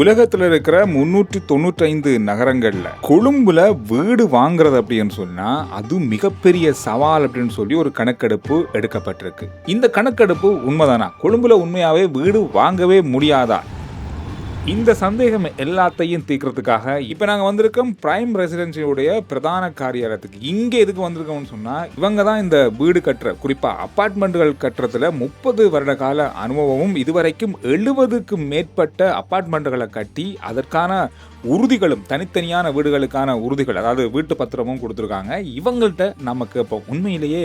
உலகத்தில் இருக்கிற 395 நகரங்கள்ல கொழும்புல வீடு வாங்குறது அப்படின்னு சொன்னா அது மிகப்பெரிய சவால் அப்படின்னு சொல்லி ஒரு கணக்கெடுப்பு எடுக்கப்பட்டிருக்கு. இந்த கணக்கெடுப்பு உண்மைதானா? கொழும்புல உண்மையாவே வீடு வாங்கவே முடியாதா? இந்த சந்தேகம் எல்லாத்தையும் தீர்க்கிறதுக்காக இப்போ நாங்கள் வந்திருக்கோம் பிரைம் ரெசிடென்சியோடைய பிரதான காரியாலயத்துக்கு. இங்கே எதுக்கு வந்திருக்கோம்னு சொன்னால், இவங்க தான் இந்த வீடு கட்டுற, குறிப்பாக அப்பார்ட்மெண்ட்டுகள் கட்டுறதுல 30 வருட கால அனுபவமும் இதுவரைக்கும் 70க்கும் மேற்பட்ட அப்பார்ட்மெண்ட்டுகளை கட்டி அதற்கான உறுதிகளும் தனித்தனியான வீடுகளுக்கான உறுதிகள், அதாவது வீட்டு பத்திரமும் கொடுத்துருக்காங்க. இவங்கள்ட்ட நமக்கு இப்போ உண்மையிலேயே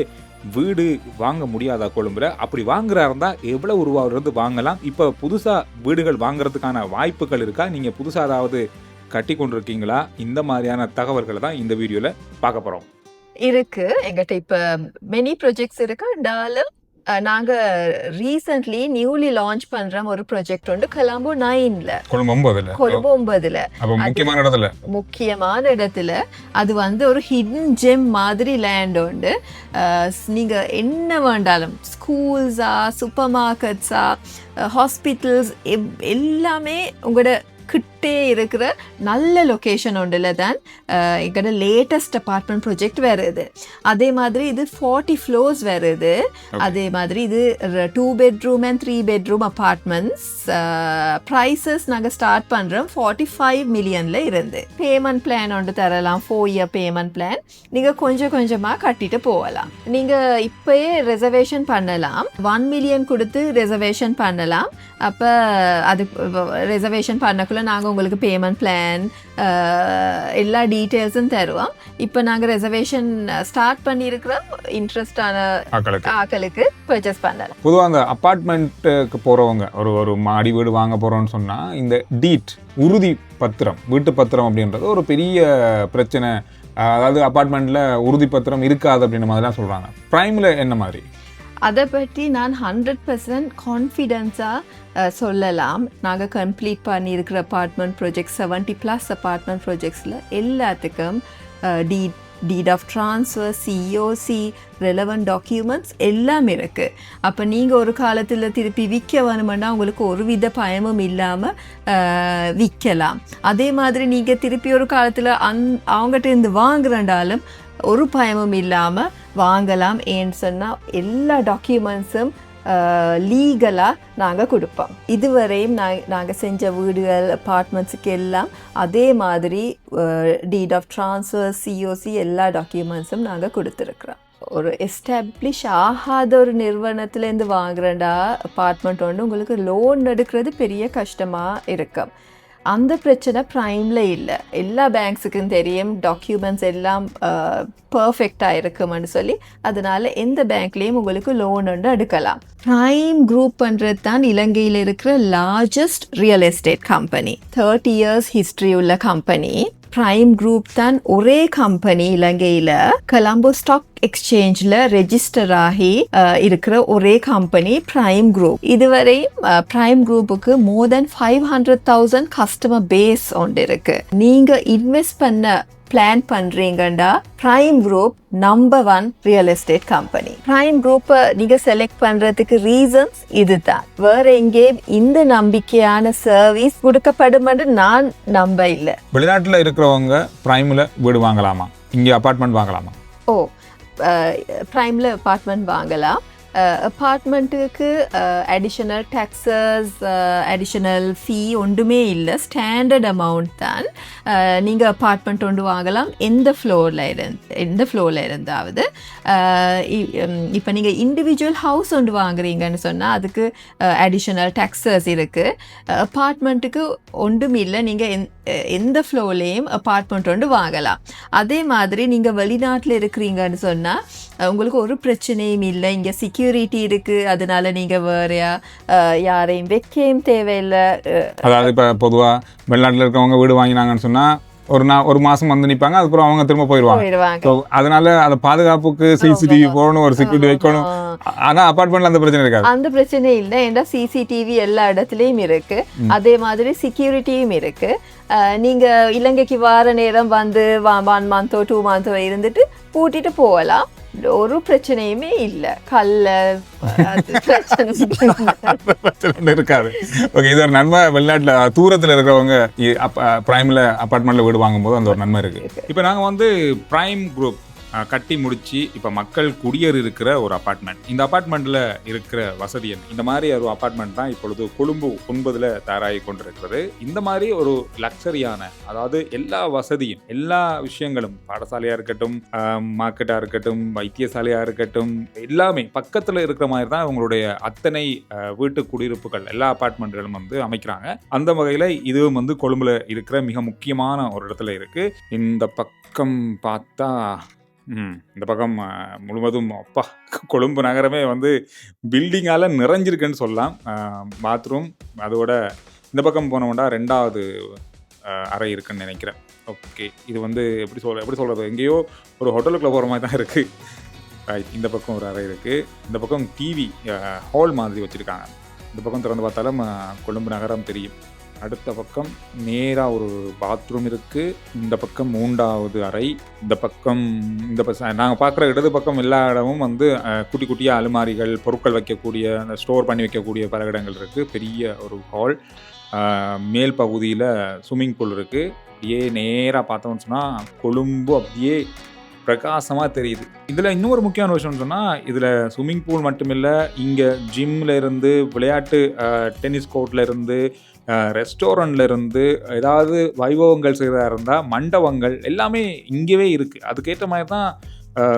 வீடு வாங்க முடியாதா கொழும்புல? அப்படி வாங்குறா இருந்தால் எவ்வளவு ரூபாவிலிருந்து வாங்கலாம்? இப்போ புதுசாக வீடுகள் வாங்குறதுக்கான வாய்ப்புகள் இருக்கா? நீங்கள் புதுசாக அதாவது கட்டி கொண்டிருக்கீங்களா? இந்த மாதிரியான தகவல்களை தான் இந்த வீடியோவில் பார்க்க போகிறோம். இருக்கு எங்கிட்ட இப்போ மெனி ப்ராஜெக்ட்ஸ் இருக்கு. நாங்க ரீசன்ட்லி நியூலி லான்ச் பண்ற ஒரு ப்ராஜெக்ட் உண்டு கொலம்போ 9ல, கொலம்போ 9ல முக்கியமான இடத்துல. அது ஒரு ஹிடன் ஜெம் மாதிரி லேண்ட் உண்டு. நீங்க என்ன வேண்டாலும், ஸ்கூல்ஸா, சூப்பர் மார்க்கெட்ஸா, ஹாஸ்பிட்டல்ஸ் எல்லாமே உங்களோட கிட்டே இருக்கிற நல்ல லொக்கேஷன் ஒன்றில் தான் எங்களோட லேட்டஸ்ட் அப்பார்ட்மெண்ட் ப்ராஜெக்ட் வருது. அதே மாதிரி இது 40 ஃப்ளோர்ஸ் வருது. அதே மாதிரி இது 2 bedroom and 3 bedroom apartments. Prices நாங்கள் ஸ்டார்ட் பண்ணுறோம் 45 மில்லியனில் இருந்து. பேமெண்ட் பிளான் ஒன்று தரலாம், 4 year பேமெண்ட் பிளான். நீங்கள் கொஞ்சம் கொஞ்சமாக கட்டிட்டு போகலாம். நீங்கள் இப்போயே ரெசர்வேஷன் பண்ணலாம். 1 million கொடுத்து ரெசர்வேஷன் பண்ணலாம். அப்போ அது ரெசர்வேஷன் பண்ணக்குள்ள நாங்கள் உங்களுக்கு பேமெண்ட் பிளான் எல்லா டீட்டெயில்ஸும் தருவோம். இப்போ நாங்கள் ரெசர்வேஷன் ஸ்டார்ட் பண்ணியிருக்கிறோம். இன்ட்ரெஸ்டான ஆக்களுக்கு பர்ச்சேஸ் பண்ணலாம். பொதுவாக அந்த அப்பார்ட்மெண்ட்டுக்கு போகிறவங்க, ஒரு மாடி வீடு வாங்க போகிறோன்னு சொன்னால், இந்த டீட் உறுதி பத்திரம், வீட்டு பத்திரம் அப்படின்றது ஒரு பெரிய பிரச்சனை. அதாவது அப்பார்ட்மெண்ட்டில் உறுதி பத்திரம் இருக்காது அப்படின்ற மாதிரிலாம் சொல்கிறாங்க. ப்ரைமில் என்ன மாதிரி? அதை பற்றி நான் 100% கான்ஃபிடென்ஸாக சொல்லலாம். நாங்கள் கம்ப்ளீட் பண்ணியிருக்கிற அப்பார்ட்மெண்ட் ப்ராஜெக்ட் 70+ அப்பார்ட்மெண்ட் ப்ராஜெக்ட்ஸில் எல்லாத்துக்கும் deed of transfer, COC, relevant documents எல்லாம் இருக்குது. அப்போ நீங்கள் ஒரு காலத்தில் திருப்பி விற்க வேணுமென்னா உங்களுக்கு ஒரு வித பயமும் இல்லாமல் விற்கலாம். அதே மாதிரி நீங்கள் திருப்பி ஒரு காலத்தில் அவங்ககிட்ட இருந்து வாங்குறண்டாலும் ஒரு பயமும் இல்லாமல் வாங்கலாம். ஏன்னு சொன்னால் எல்லா டாக்குமெண்ட்ஸும் லீகலாக நாங்கள் கொடுப்போம். இதுவரையும் நாங்கள் செஞ்ச வீடுகள், அப்பார்ட்மெண்ட்ஸுக்கு எல்லாம் அதே மாதிரி டீட் ஆஃப் ட்ரான்ஸ்ஃபர், சிஓசி எல்லா டாக்குமெண்ட்ஸும் நாங்கள் கொடுத்துருக்குறோம். ஒரு எஸ்டாப்ளிஷ் ஆகாத ஒரு நிறுவனத்துலேருந்து வாங்குறேன்டா அப்பார்ட்மெண்ட் ஒன்று, உங்களுக்கு லோன் எடுக்கிறது பெரிய கஷ்டமாக இருக்கும். அந்த பிரச்சனை ப்ரைமில் இல்லை. எல்லா பேங்க்ஸுக்கும் தெரியும் டாக்குமெண்ட்ஸ் எல்லாம் பர்ஃபெக்டாக இருக்குமென்னு சொல்லி. அதனால் எந்த பேங்க்லேயும் உங்களுக்கு லோன் ஒன்று எடுக்கலாம். ப்ரைம் குரூப் பண்ணுறது தான் இலங்கையில் இருக்கிற largest real estate company. 30 years history உள்ள கம்பெனி. ப்ரைம் குரூப் தான் ஒரே கம்பெனி இலங்கையில் கொலம்போ ஸ்டாக் எக்ஸ்சேஞ்சில் ரெஜிஸ்டர் ஆகி இருக்கிற ஒரே கம்பெனி ப்ரைம் குரூப். இதுவரை ப்ரைம் குரூப்புக்கு more than 500,000 கஸ்டமர் பேஸ் ஒன்று இருக்கு. நீங்கள் இன்வெஸ்ட் பண்ண பிளான் பண்ணுறீங்கண்டா prime group number 1 real estate company. Prime குரூப்பை நீங்கள் செலக்ட் பண்ணுறதுக்கு ரீசன்ஸ் இதுதான். வேற எங்கேயும் இந்த நம்பிக்கையான சர்வீஸ் கொடுக்கப்படும் என்று நான் நம்ப இல்லை. வெளிநாட்டில் இருக்கிறவங்க ப்ரைமில் வீடு வாங்கலாமா? இங்கே அப்பார்ட்மெண்ட் வாங்கலாமா? ப்ரைமில் அப்பார்ட்மெண்ட் வாங்கலாம். அப்பார்ட்மெண்ட்டுக்கு அடிஷனல் டேக்ஸஸ், அடிஷனல் ஃபீ ஒன்றுமே இல்லை. ஸ்டாண்டர்ட் அமௌண்ட் தான். நீங்கள் அப்பார்ட்மெண்ட் ஒன்று வாங்கலாம் எந்த ஃப்ளோரில் இருந்தாவது. இப்போ நீங்கள் இண்டிவிஜுவல் ஹவுஸ் ஒன்று வாங்குறீங்கன்னு சொன்னால் அதுக்கு அடிஷனல் டேக்ஸஸ் இருக்குது. அப்பார்ட்மெண்ட்டுக்கு ஒன்றும் இல்லை. நீங்கள் எந்த ஃப்ளோர்லேயும் அப்பார்ட்மெண்ட் ஒன்று வாங்கலாம். அதே மாதிரி நீங்கள் வெளிநாட்டில் இருக்கிறீங்கன்னு சொன்னால் உங்களுக்கு ஒரு பிரச்சனையும் இல்லை. இங்கே செக்யூரிட்டி இருக்குது. அதனால நீங்கள் வேற யாரையும் வைக்கவும் தேவையில்லை. அதாவது இப்போ பொதுவாக வெளிநாட்டில் இருக்கவங்க வீடு வாங்கினாங்கன்னு சொன்னால் ஒரு மாசம் வந்து நிற்பாங்க, அதுக்கப்புறம் அவங்க திரும்ப போயிடுவாங்க. அதனால அதை பாதுகாப்புக்கு சிசிடிவி போடணும், ஒரு செக்யூரிட்டி வைக்கணும். ஆனா அபார்ட்மெண்ட்ல அந்த பிரச்சனை இருக்காது. அந்த பிரச்சனை இல்லை. ஏன்னா சிசிடிவி எல்லா இடத்துலயும் இருக்கு. அதே மாதிரி செக்யூரிட்டியும் இருக்கு. நீங்கள் இலங்கைக்கு வார நேரம் வந்து 1 மந்த்தோ 2 மந்த்தோ இருந்துட்டு பூட்டிட்டு போகலாம். ஒரு பிரச்சனையுமே இல்லை. பிரச்சனை இருக்காது. ஓகே, இது ஒரு நன்மை. வெளிநாட்டில் தூரத்தில் இருக்கிறவங்க பிரைமில் அப்பார்ட்மெண்ட்டில் வீடு வாங்கும்போது அந்த ஒரு நன்மை இருக்குது. இப்போ நாங்கள் வந்து பிரைம் குரூப் கட்டி முடிச்சு இப்போ மக்கள் குடியேறி இருக்கிற ஒரு அப்பார்ட்மெண்ட். இந்த அப்பார்ட்மெண்ட்டில் இருக்கிற வசதி என்ன? இந்த மாதிரி ஒரு அப்பார்ட்மெண்ட் தான் இப்பொழுது கொழும்பு 9 தயாராகி கொண்டிருக்கிறது. இந்த மாதிரி ஒரு லக்ஸரியான, அதாவது எல்லா வசதியும் எல்லா விஷயங்களும், பாடசாலையாக இருக்கட்டும், மார்க்கெட்டாக இருக்கட்டும், வைத்தியசாலையாக இருக்கட்டும், எல்லாமே பக்கத்தில் இருக்கிற மாதிரி தான் உங்களுடைய அத்தனை வீட்டு குடியிருப்புகள் எல்லா அப்பார்ட்மெண்ட்களும் வந்து அமைக்கிறாங்க. அந்த வகையில் இதுவும் வந்து கொழும்புல இருக்கிற மிக முக்கியமான ஒரு இடத்துல இருக்குது. இந்த பக்கம் பார்த்தா இந்த பக்கம் முழுவதும் அப்பா கொழும்பு நகரமே வந்து பில்டிங்கால நிறைஞ்சிருக்குன்னு சொல்லலாம். பாத்ரூம், அதோட இந்த பக்கம் போனோம்னா 2வது அறை இருக்குன்னு நினைக்கிறேன். ஓகே, இது வந்து எப்படி சொல்கிறது, எங்கேயோ ஒரு ஹோட்டலுக்குள்ளே போகிற மாதிரி தான் இருக்குது. இந்த பக்கம் ஒரு அறை இருக்குது. இந்த பக்கம் டிவி ஹால் மாதிரி வச்சுருக்காங்க. இந்த பக்கம் திறந்து பார்த்தாலும் கொழும்பு நகரம் தெரியும். அடுத்த பக்கம் நேராக ஒரு பாத்ரூம் இருக்குது. இந்த பக்கம் 3வது அறை. இந்த பக்கம் நாங்கள் பார்க்குற இடது பக்கம் எல்லா இடமும் வந்து குட்டி குட்டியாக அலுமாரிகள், பொருட்கள் வைக்கக்கூடிய, ஸ்டோர் பண்ணி வைக்கக்கூடிய பல இடங்கள் இருக்குது. பெரிய ஒரு ஹால். மேல் பகுதியில் ஸ்விம்மிங் பூல் இருக்குது. அப்படியே நேராக பார்த்தோம்னு சொன்னால் கொழும்பு அப்படியே பிரகாசமாக தெரியுது. இதில் இன்னொரு முக்கியமான விஷயம்னு சொன்னால், இதில் ஸ்விம்மிங் பூல் மட்டுமில்லை, இங்கே ஜிம்மில் இருந்து, விளையாட்டு டென்னிஸ் கோர்ட்டில் இருந்து, ரெஸ்டாரண்ட்ல இருந்து, ஏதாவது வைபவங்கள் செய்கிறதா இருந்தால் மண்டபங்கள் எல்லாமே இங்கேவே இருக்குது. அதுக்கேற்ற மாதிரி தான்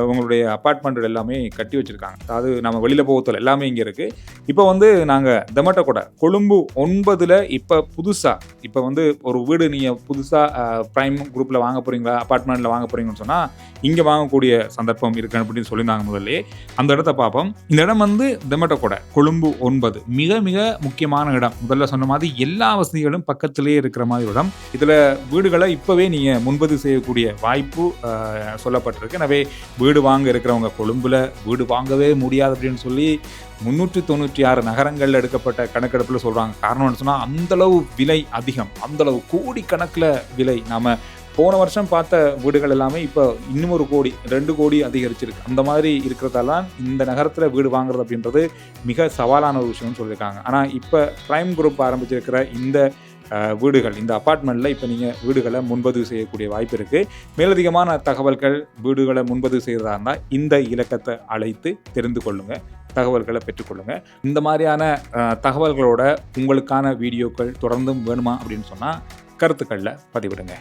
உங்களுடைய அப்பார்ட்மெண்ட் எல்லாமே கட்டி வச்சுருக்காங்க. அதாவது நம்ம வெளியில் போகத்தில் எல்லாமே இங்கே இருக்குது. இப்போ வந்து நாங்கள் தெமட்டகொட கொழும்பு 9 இப்போ புதுசாக இப்போ வந்து ஒரு வீடு நீங்கள் புதுசாக ப்ரைம் குரூப்பில் வாங்க போகிறீங்களா, அப்பார்ட்மெண்ட்டில் வாங்க போகிறீங்கன்னு சொன்னால் இங்கே வாங்கக்கூடிய சந்தர்ப்பம் இருக்குது அப்படின்னு சொல்லியிருந்தாங்க. முதல்ல அந்த இடத்த பார்ப்போம். இந்த இடம் வந்து தெமட்டகொட கொழும்பு 9 மிக மிக முக்கியமான இடம். முதல்ல சொன்ன மாதிரி எல்லா வசதிகளும் பக்கத்திலே இருக்கிற மாதிரி இடம். இதில் வீடுகளை இப்போவே நீங்கள் முன்பதிவு செய்யக்கூடிய வாய்ப்பு சொல்லப்பட்டிருக்கு. எனவே வீடு வாங்க இருக்கிறவங்க கொழும்புல வீடு வாங்கவே முடியாது அப்படின்னு சொல்லி 396 நகரங்களில் எடுக்கப்பட்ட கணக்கெடுப்பில் சொல்கிறாங்க. காரணம்னு சொன்னால் அந்தளவு விலை அதிகம், அந்தளவு கோடிக்கணக்கில் விலை. நாம் போன வருஷம் பார்த்த வீடுகள் எல்லாமே இப்போ இன்னும் 1 கோடி 2 கோடி அதிகரிச்சிருக்கு. அந்த மாதிரி இருக்கிறதால இந்த நகரத்தில் வீடு வாங்குறது அப்படின்றது மிக சவாலான ஒரு விஷயம்னு சொல்லியிருக்காங்க. ஆனால் இப்போ பிரைம் குரூப் ஆரம்பிச்சிருக்கிற இந்த வீடுகள், இந்த அப்பார்ட்மெண்ட்டில் இப்போ நீங்கள் வீடுகளை முன்பதிவு செய்யக்கூடிய வாய்ப்பு இருக்குது. மேலதிகமான தகவல்கள், வீடுகளை முன்பதிவு செய்கிறதா இருந்தால் இந்த இலக்கத்தை அழைத்து தெரிந்து கொள்ளுங்கள், தகவல்களை பெற்றுக்கொள்ளுங்கள். இந்த மாதிரியான தகவல்களோட உங்களுக்கான வீடியோக்கள் தொடர்ந்தும் வேணுமா அப்படின்னு சொன்னால் கருத்துக்களில் பதிவிடுங்க.